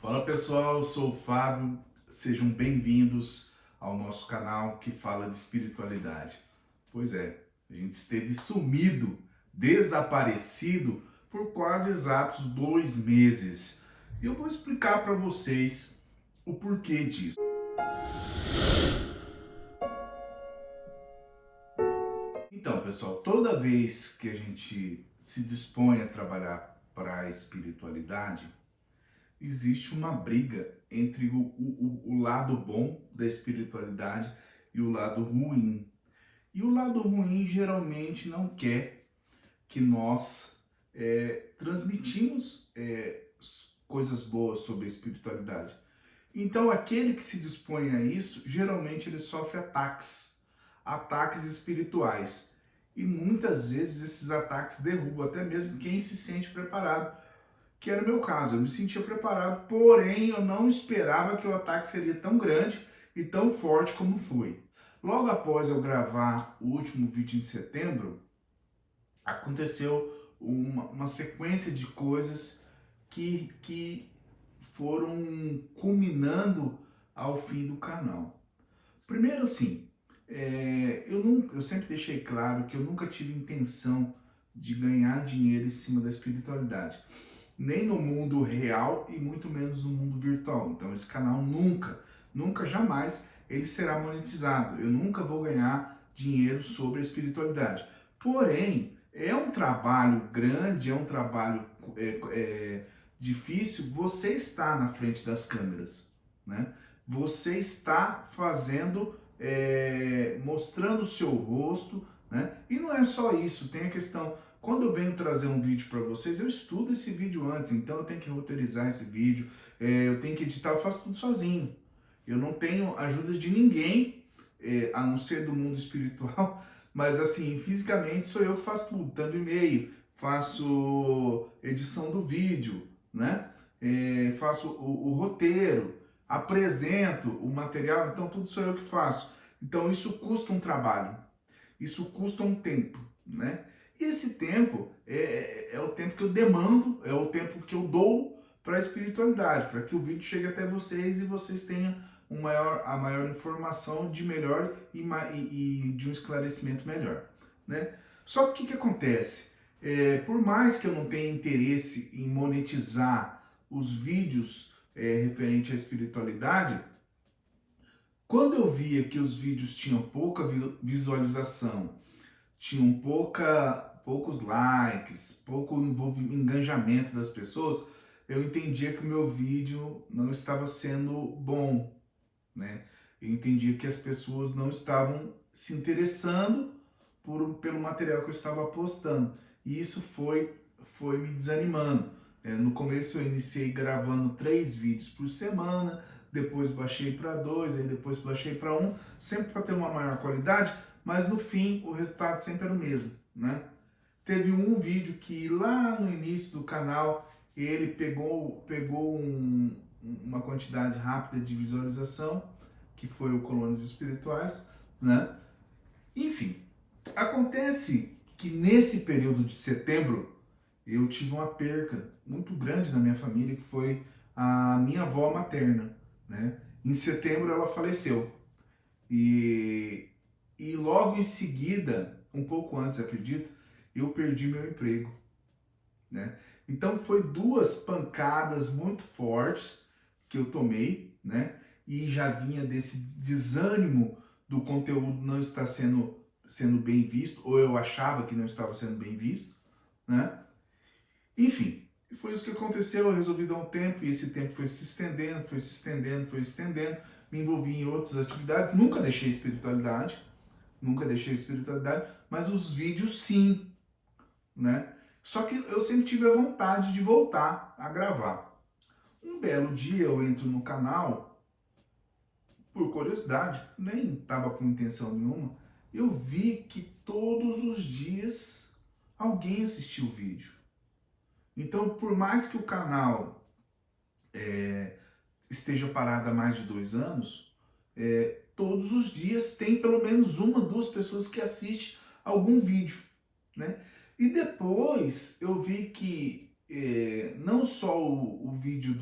Fala pessoal, eu sou o Fábio, sejam bem-vindos ao nosso canal que fala de espiritualidade. Pois é, a gente esteve sumido, desaparecido por quase exatos 2 meses. E eu vou explicar para vocês o porquê disso. Então, pessoal, toda vez que a gente se dispõe a trabalhar para a espiritualidade, existe uma briga entre o lado bom da espiritualidade e o lado ruim. E o lado ruim geralmente não quer que nós transmitimos coisas boas sobre a espiritualidade. Então aquele que se dispõe a isso, geralmente ele sofre ataques espirituais. E muitas vezes esses ataques derrubam até mesmo quem se sente preparado, que era o meu caso. Eu me sentia preparado, porém eu não esperava que o ataque seria tão grande e tão forte como foi. Logo após eu gravar o último vídeo em setembro, aconteceu uma sequência de coisas que foram culminando ao fim do canal. Primeiro, assim, eu sempre deixei claro que eu nunca tive intenção de ganhar dinheiro em cima da espiritualidade, nem no mundo real e muito menos no mundo virtual. Então esse canal nunca jamais ele será monetizado. Eu nunca vou ganhar dinheiro sobre a espiritualidade. Porém, é um trabalho grande, é um trabalho difícil você estar na frente das câmeras, né? Você está fazendo, mostrando o seu rosto, né? E não é só isso, tem a questão. Quando eu venho trazer um vídeo para vocês, eu estudo esse vídeo antes, então eu tenho que roteirizar esse vídeo, eu tenho que editar, eu faço tudo sozinho. Eu não tenho ajuda de ninguém, a não ser do mundo espiritual, mas assim, fisicamente sou eu que faço tudo, tanto e-mail, faço edição do vídeo, né? Faço o roteiro, apresento o material, então tudo sou eu que faço. Então isso custa um trabalho, isso custa um tempo, né? E esse tempo é o tempo que eu demando, é o tempo que eu dou para a espiritualidade, para que o vídeo chegue até vocês e vocês tenham a maior informação de melhor e de um esclarecimento melhor, né? Só que o que acontece? Por mais que eu não tenha interesse em monetizar os vídeos referente à espiritualidade, quando eu via que os vídeos tinham pouca visualização, tinham poucos likes, pouco engajamento das pessoas, eu entendia que o meu vídeo não estava sendo bom, né? Eu entendia que as pessoas não estavam se interessando pelo material que eu estava postando. E isso foi me desanimando. No começo eu iniciei gravando 3 vídeos por semana, depois baixei para 2, aí depois baixei para 1, sempre para ter uma maior qualidade, mas no fim o resultado sempre era o mesmo, né? Teve um vídeo que lá no início do canal ele pegou uma quantidade rápida de visualização, que foi o Colônias Espirituais, né? Enfim, acontece que nesse período de setembro eu tive uma perca muito grande na minha família, que foi a minha avó materna, né? Em setembro ela faleceu. E, e logo em seguida, um pouco antes, acredito, eu perdi meu emprego, né? Então foi 2 pancadas muito fortes que eu tomei, né? E já vinha desse desânimo do conteúdo não estar sendo bem visto, ou eu achava que não estava sendo bem visto, né? Enfim, foi isso que aconteceu. Eu resolvi dar um tempo e esse tempo foi se estendendo, foi se estendendo, foi se estendendo. Me envolvi em outras atividades, nunca deixei espiritualidade, mas os vídeos sim, né? Só que eu sempre tive a vontade de voltar a gravar. Um belo dia eu entro no canal, por curiosidade, nem estava com intenção nenhuma, eu vi que todos os dias alguém assistiu o vídeo. Então, por mais que o canal esteja parado há mais de 2 anos, todos os dias tem pelo menos 1, 2 pessoas que assistem algum vídeo, né? E depois eu vi que não só o vídeo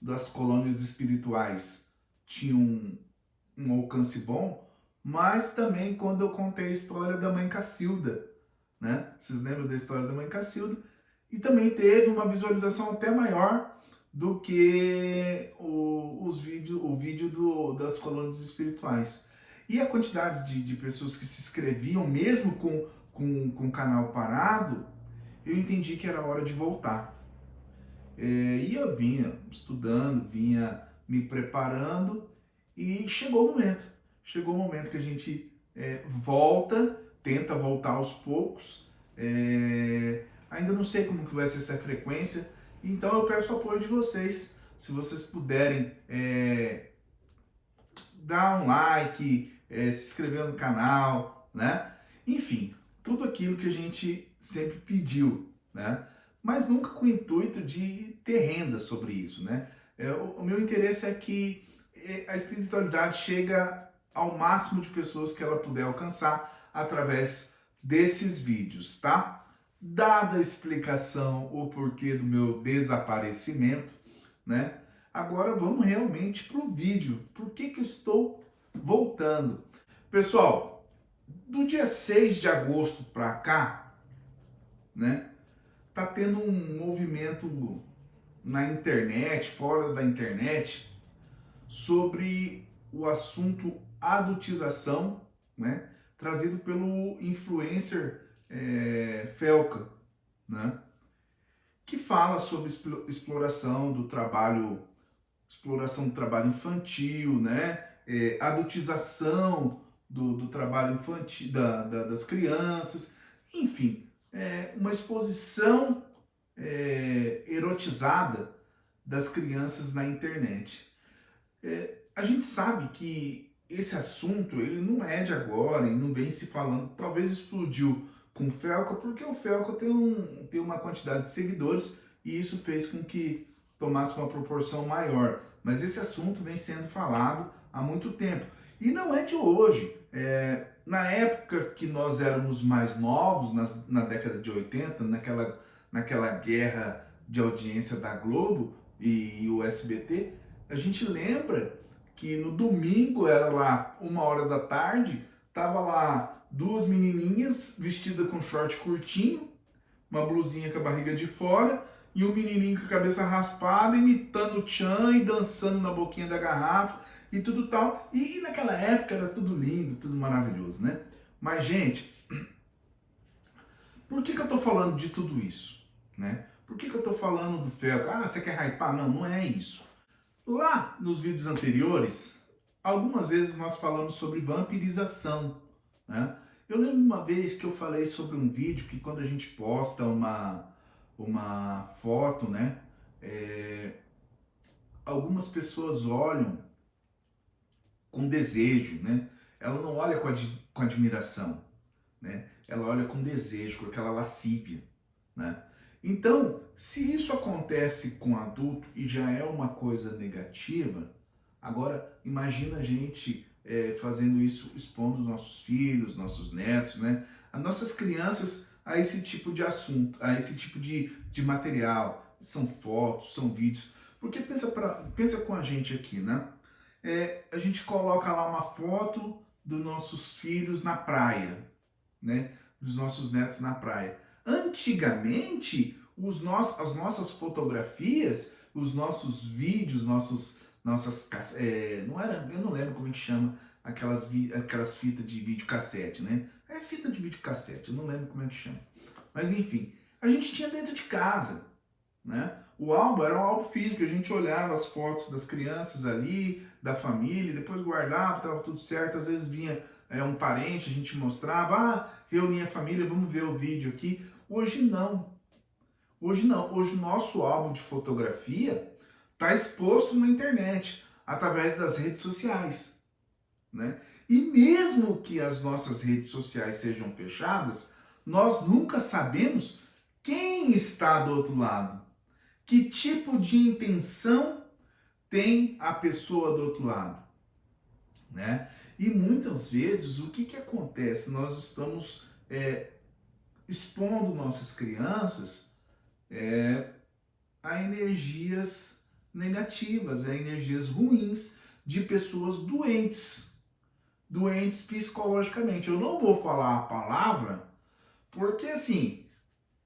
das colônias espirituais tinha um alcance bom, mas também quando eu contei a história da mãe Cacilda, né? Vocês lembram da história da mãe Cacilda? E também teve uma visualização até maior do que o vídeo das colônias espirituais. E a quantidade de pessoas que se inscreviam, mesmo com o canal parado, eu entendi que era hora de voltar. E eu vinha estudando, vinha me preparando e chegou o momento. Chegou o momento que a gente volta, tenta voltar aos poucos. Ainda não sei como que vai ser essa frequência, então eu peço o apoio de vocês. Se vocês puderem dar um like, se inscrever no canal, né? Enfim, tudo aquilo que a gente sempre pediu, né? Mas nunca com o intuito de ter renda sobre isso, né? O meu interesse é que a espiritualidade chega ao máximo de pessoas que ela puder alcançar através desses vídeos, tá? Dada a explicação, o porquê do meu desaparecimento, né? Agora vamos realmente para o vídeo. Por que eu estou voltando? Pessoal, do dia 6 de agosto para cá, né? Tá tendo um movimento na internet, fora da internet, sobre o assunto adultização, né? Trazido pelo influencer Felca, né? Que fala sobre exploração do trabalho infantil, né? Adultização do trabalho infantil, das crianças, enfim, uma exposição erotizada das crianças na internet. A gente sabe que esse assunto ele não é de agora e não vem se falando, talvez explodiu com o Felca, porque o Felca tem uma quantidade de seguidores e isso fez com que tomasse uma proporção maior. Mas esse assunto vem sendo falado há muito tempo. E não é de hoje. Na época que nós éramos mais novos, na década de 80, naquela guerra de audiência da Globo e o SBT, a gente lembra que no domingo, era lá 1h da tarde, tava lá duas menininhas vestidas com short curtinho, uma blusinha com a barriga de fora, e um menininho com a cabeça raspada, imitando o Tchan e dançando na boquinha da garrafa e tudo tal. E naquela época era tudo lindo, tudo maravilhoso, né? Mas, gente, por que eu tô falando de tudo isso, né? Por que eu tô falando do Felca? Ah, você quer hypar? Não, não é isso. Lá nos vídeos anteriores, algumas vezes nós falamos sobre vampirização, né? Eu lembro uma vez que eu falei sobre um vídeo que quando a gente posta uma foto, né? Algumas pessoas olham com desejo, né? Ela não olha com admiração, né? Ela olha com desejo, com aquela lascívia, né? Então, se isso acontece com adulto e já é uma coisa negativa, agora imagina a gente fazendo isso, expondo os nossos filhos, nossos netos, né? As nossas crianças a esse tipo de assunto, a esse tipo de material. São fotos, são vídeos. Porque pensa com a gente aqui, né? A gente coloca lá uma foto dos nossos filhos na praia, né? Dos nossos netos na praia. Antigamente, as nossas fotografias, os nossos vídeos, eu não lembro como é que chama aquelas fitas de videocassete, né? É fita de videocassete, eu não lembro como é que chama. Mas enfim, a gente tinha dentro de casa, né? O álbum era um álbum físico, a gente olhava as fotos das crianças ali, da família, depois guardava, estava tudo certo, às vezes vinha um parente, a gente mostrava, reunia a família, vamos ver o vídeo aqui. Hoje não. Hoje o nosso álbum de fotografia está exposto na internet, através das redes sociais, né? E mesmo que as nossas redes sociais sejam fechadas, nós nunca sabemos quem está do outro lado. Que tipo de intenção tem a pessoa do outro lado, né? E muitas vezes o que acontece? Nós estamos expondo nossas crianças a energias negativas, a energias ruins de pessoas doentes, doentes psicologicamente. Eu não vou falar a palavra, porque assim,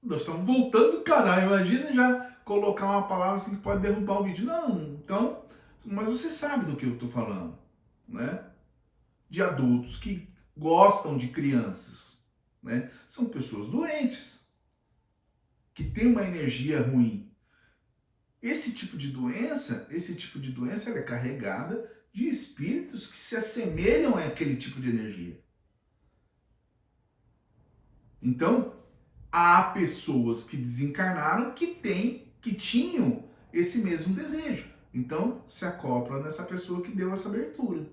nós estamos voltando do canal, imagina já colocar uma palavra assim que pode derrubar o vídeo. Não, então, mas você sabe do que eu estou falando, né? De adultos que gostam de crianças, né? São pessoas doentes, que têm uma energia ruim. Esse tipo de doença ela é carregada de espíritos que se assemelham àquele tipo de energia. Então, há pessoas que desencarnaram que tinham esse mesmo desejo. Então, se acopla nessa pessoa que deu essa abertura.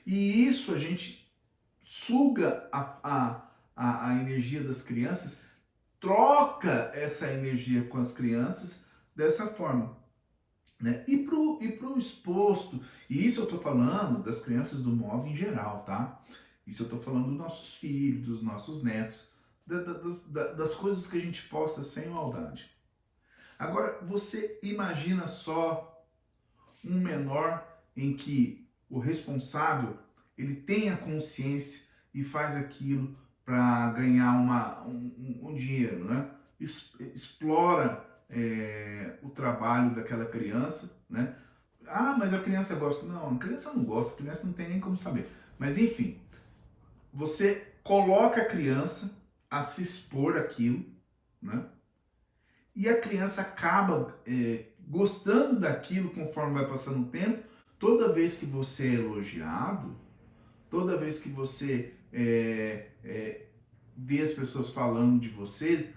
E isso a gente suga a energia das crianças, troca essa energia com as crianças dessa forma. Né? E pro exposto, e isso eu estou falando das crianças do MOV em geral, tá? Isso eu estou falando dos nossos filhos, dos nossos netos, das coisas que a gente posta sem maldade. Agora, você imagina só um menor em que o responsável ele tem a consciência e faz aquilo para ganhar um dinheiro, né? Explora o trabalho daquela criança, né? Ah, mas a criança gosta. Não, a criança não gosta, a criança não tem nem como saber. Mas enfim, você coloca a criança a se expor aquilo, né? E a criança acaba gostando daquilo conforme vai passando o tempo. Toda vez que você é elogiado, toda vez que você vê as pessoas falando de você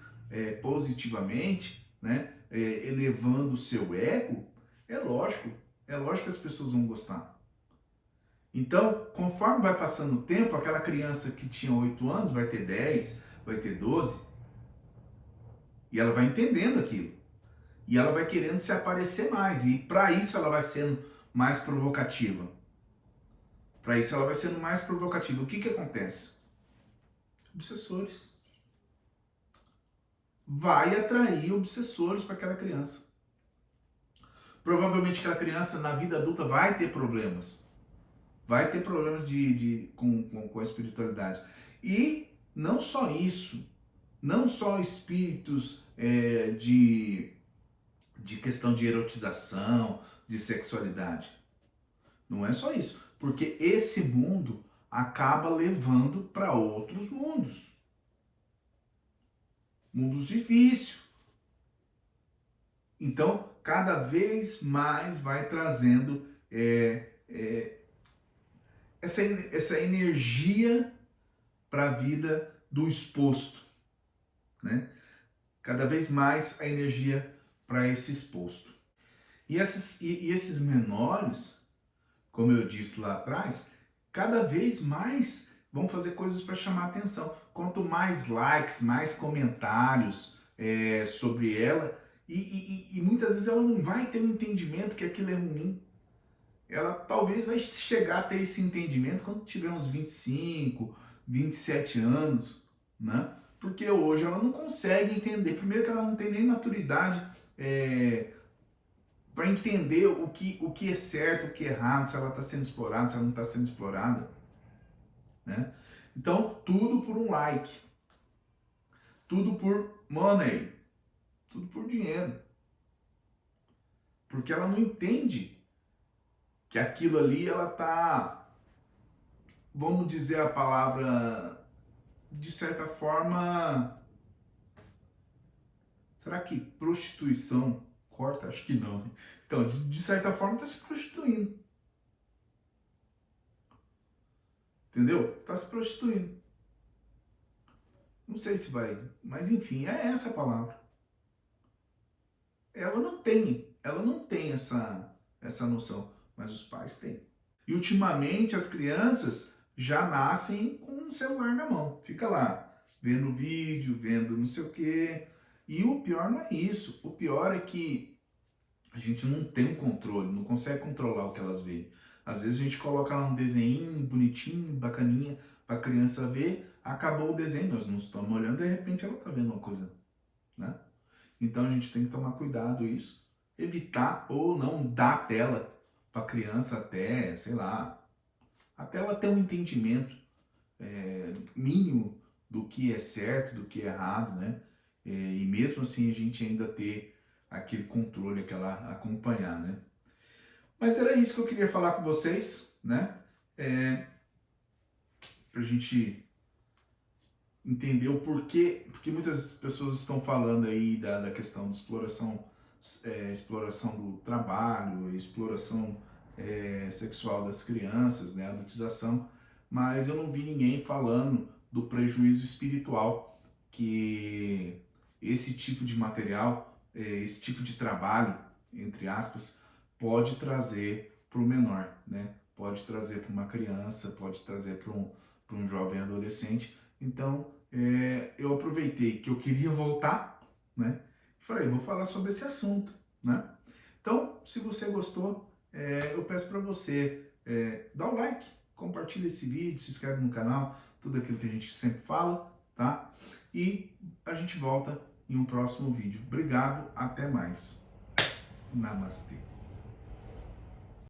positivamente, né, elevando o seu ego, é lógico que as pessoas vão gostar. Então, conforme vai passando o tempo, aquela criança que tinha 8 anos vai ter 10, vai ter 12, e ela vai entendendo aquilo. E ela vai querendo se aparecer mais, e para isso ela vai sendo mais provocativa. Para isso ela vai sendo mais provocativa. O que acontece? Obsessores. Vai atrair obsessores para aquela criança. Provavelmente aquela criança na vida adulta vai ter problemas. Vai ter problemas com a espiritualidade. E não só isso, não só espíritos de questão de erotização, de sexualidade. Não é só isso. Porque esse mundo acaba levando para outros mundos. Mundos de vício. Então, cada vez mais vai trazendo essa energia para a vida do exposto, né? Cada vez mais a energia para esse exposto. E esses menores, como eu disse lá atrás, cada vez mais vão fazer coisas para chamar a atenção. Quanto mais likes, mais comentários sobre ela, e muitas vezes ela não vai ter um entendimento que aquilo é ruim. Ela talvez vai chegar a ter esse entendimento quando tiver uns 25, 27 anos, né? Porque hoje ela não consegue entender. Primeiro que ela não tem nem maturidade para entender o que é certo, o que é errado, se ela está sendo explorada, se ela não está sendo explorada, né? Então, tudo por um like, tudo por money, tudo por dinheiro. Porque ela não entende que aquilo ali ela tá, vamos dizer a palavra, de certa forma, será que prostituição corta? Acho que não. Então, de certa forma, está se prostituindo. Entendeu? Está se prostituindo. Não sei se vai, mas enfim, é essa a palavra. Ela não tem essa noção, mas os pais têm. E ultimamente as crianças já nascem com um celular na mão. Fica lá, vendo vídeo, vendo não sei o quê. E o pior não é isso. O pior é que a gente não tem um controle, não consegue controlar o que elas veem. Às vezes a gente coloca lá um desenho bonitinho, bacaninha, para a criança ver, acabou o desenho, nós não estamos olhando, de repente ela está vendo uma coisa né? Então a gente tem que tomar cuidado isso, evitar ou não dar tela para a criança até, sei lá, até ela ter um entendimento mínimo do que é certo, do que é errado, né? E mesmo assim a gente ainda ter aquele controle, aquela acompanhar, né? Mas era isso que eu queria falar com vocês, né? Pra gente entender o porquê, porque muitas pessoas estão falando aí da questão de exploração, exploração do trabalho, exploração sexual das crianças, né, adultização, mas eu não vi ninguém falando do prejuízo espiritual que esse tipo de material, esse tipo de trabalho, entre aspas, pode trazer para o menor, né? Pode trazer para uma criança, pode trazer para um jovem adolescente. Então, eu aproveitei que eu queria voltar, né? Falei, vou falar sobre esse assunto, né? Então, se você gostou, eu peço para você dar o like, compartilha esse vídeo, se inscreve no canal, tudo aquilo que a gente sempre fala, tá? E a gente volta em um próximo vídeo. Obrigado, até mais. Namastê.